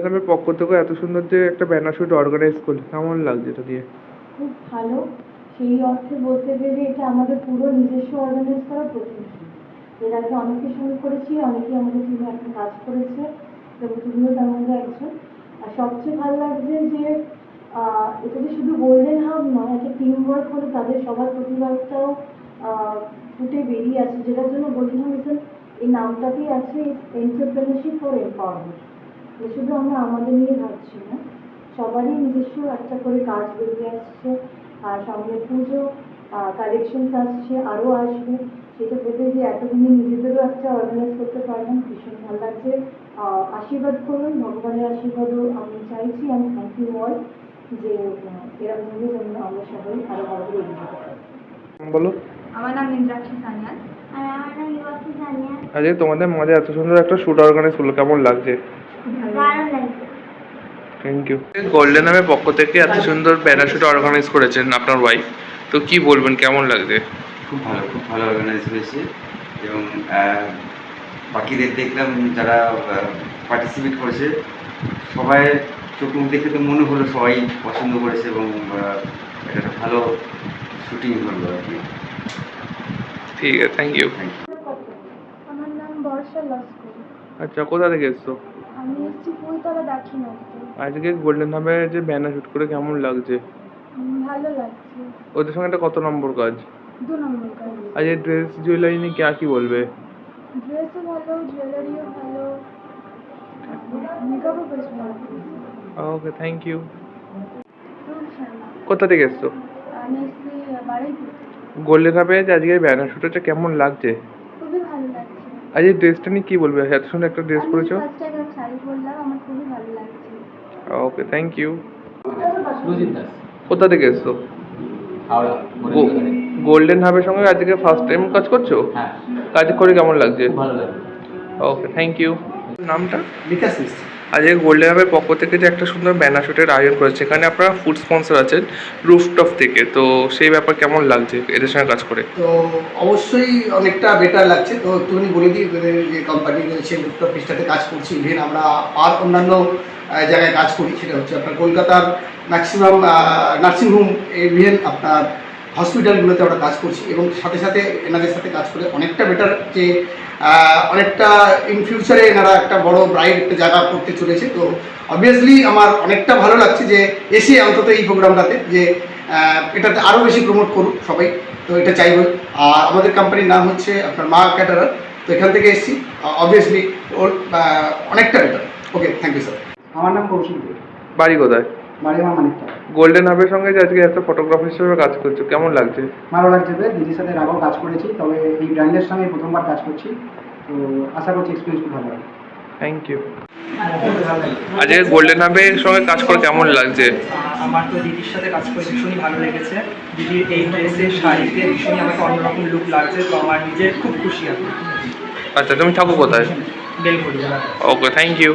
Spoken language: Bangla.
ক্লাবের পক্ষ থেকে এত সুন্দর যে একটা ব্যানার শুট অর্গানাইজ করলে, কেমন লাগছে এটা দিয়ে? খুব ভালো। সেই অর্থে বলতে গেলে এটা আমাদের পুরো নিজস্ব অর্গানাইজ করা প্রথম শুট। এর আগে অনেকের সঙ্গে করেছি, অনেকেই আমাদের টিমে এখন কাজ করেছে এবং তুমিও তার মধ্যে একজন। আর সবচেয়ে ভালো লাগছে যে এটা যে শুধু গোল্ডেন হাব নয়, একটা টিম ওয়ার্ক হলে তাদের সবার প্রতিভাটাও ফুটে বেরিয়ে আসে, যেটার জন্য গোল্ডেন হাব মিশন এই নামটাতেই আছে এন্টারপ্রেনারশিপ ফর এম্পাওয়ারমেন্ট। শুধু আমরা আমাদের নিয়ে ভাবছি না, সবারই নিজস্ব একটা করে কাজ বেরিয়ে আসছে। আর সামনে পুজো, কালেকশনস আসছে, আরও আসবে। সেটা ভেবে যে এতদিনে নিজেদেরও একটা অর্গানাইজ করতে পারলাম, ভীষণ ভালো লাগছে। আশীর্বাদ করুন, ভগবানের আশীর্বাদও আমি চাইছি। আমি থ্যাংক ইউ অল যে এরকমভাবে যেন আমরা সবাই আরও ভালো করে এগিয়ে যেতে পারি। বলো। আমার নাম ইন্দ্রাক্ষী সানিয়াল। আর আমার নাম ইবাকি সানিয়াল। আজকে তোমাদের মাঝে এত সুন্দর একটা শুট অর্গানাইজ করলো, কেমন লাগছে? ভালো লাগছে। Thank you. গোল্ডেন হাবের পক্ষ থেকে এত সুন্দর ব্যানার শুট অর্গানাইজ করেছেন আপনার ওয়াইফ, তো কি বলবেন, কেমন লাগছে? খুব ভালো অর্গানাইজ হয়েছে এবং বাকিদের দেখলাম যারা পার্টিসিপেট করেছে সবাই চোখ মুখ দেখে তো মনে হলো সবাই পছন্দ করেছে এবং এটা একটা ভালো শুটিং হলো আর কি। ঠিক আছে, থ্যাংক ইউ। আমার নাম বর্ষা লস্কর। আচ্ছা, কোথা থেকে এসছো? আমি এসেছি ফুলতলা দাক্ষিণাত্যে। আজকে গোল্ডেন হাবে যে ব্যানার শুট করে কেমন লাগছে? ভালো লাগছে। ওদের সঙ্গে একটা কত নম্বর কাজ? 2 নম্বর কাজ। আজ এই ড্রেস জুয়েলারি নিয়ে কি বলবে? ড্রেসও ভালো, জুয়েলারিও ভালো, মেকআপও বেশ ভালো। ওকে, থ্যাংক ইউ। খুব শর্মা। কোথা থেকে এসছো? আমি এসেছি বারুইপুর থেকে। গোল্ডেন হাবে যে আজকে ব্যানার শুট হচ্ছে, কেমন লাগছে? খুবই ভালো লাগছে। আজ এই ড্রেসটা নিয়ে কি বলবে? এত সুন্দর একটা ড্রেস আমি পরেছো। ফার্স্ট টাইম শাড়ি পরলাম, আমার খুবই ভালো লাগছে। ওকে, থ্যাংক ইউ। সুজিত দাস, কোথা থেকে এসছো? হাওড়া। গোল্ডেন হাবের সঙ্গে আজকে ফার্স্ট টাইম কাজ করছো? হ্যাঁ, কাজ করে কেমন লাগছে? খুব ভালো লাগে। ওকে, থ্যাংক ইউ। নামটা? বিকাশ মিস্ত্রি। আজকে গোল্ডেন হাবের পক্ষ থেকে যে একটা সুন্দর ব্যানার শুটের আয়োজন করেছে, এখানে আপনারা ফুড স্পন্সর আছেন রুফটপ থেকে, তো সেই ব্যাপার কেমন লাগছে এদের সঙ্গে কাজ করে? তো অবশ্যই অনেকটা বেটার লাগছে। তো একটুখানি বলে দিই, যে কোম্পানি রয়েছে রুফটপ পিসটাতে কাজ করছি, ইভেন আমরা আর অন্যান্য জায়গায় কাজ করি। সেটা হচ্ছে আপনার কলকাতার ম্যাক্সিমাম নার্সিংহোম, ইভেন আপনার হসপিটালগুলোতে আমরা কাজ করছি এবং সাথে সাথে এনাদের সাথে কাজ করে অনেকটা বেটার, যে অনেকটা ইন ফিউচারে এনারা একটা বড় ব্রাইট একটা জায়গা করতে চলেছে। তো অবভিয়াসলি আমার অনেকটা ভালো লাগছে যে এসে অন্তত এই প্রোগ্রামটাতে, যে এটাতে আরও বেশি প্রমোট করুক সবাই, তো এটা চাইবই। আর আমাদের কোম্পানির নাম হচ্ছে আপনার মা ক্যাটারার। তো এখান থেকে এসেছি, অবভিয়াসলি ওর অনেকটা better. Okay, thank you sir. আমার নাম কৌশিক, বাড়ি কোথায়? বাড়ি আমার মানিকটা। গোল্ডেন হাবের সঙ্গে যে আজকে একটা ফটোগ্রাফার হিসেবে কাজ করছো, কেমন লাগছে? ভালো লাগছে। দিদির সাথে আগেও কাজ করেছি, তবে এই ব্র্যান্ডের সঙ্গে প্রথমবার কাজ করছি। তো আশা করছি এক্সপিরিয়েন্স খুব ভালো হবে। Thank you. আজকে গোল্ডেন হাবের সঙ্গে কাজ করে কেমন লাগছে? আমার তো দিদির সাথে কাজ করে ভীষণই ভালো লেগেছে। দিদির এই ড্রেসে শাড়িতে ভীষণই আমাকে অন্যরকম লুক লাগছে, তো আমার নিজের খুব খুশি আমি। আচ্ছা, তুমি থাকো কোথায়? বেলঘড়ি। ওকে, থ্যাংক ইউ।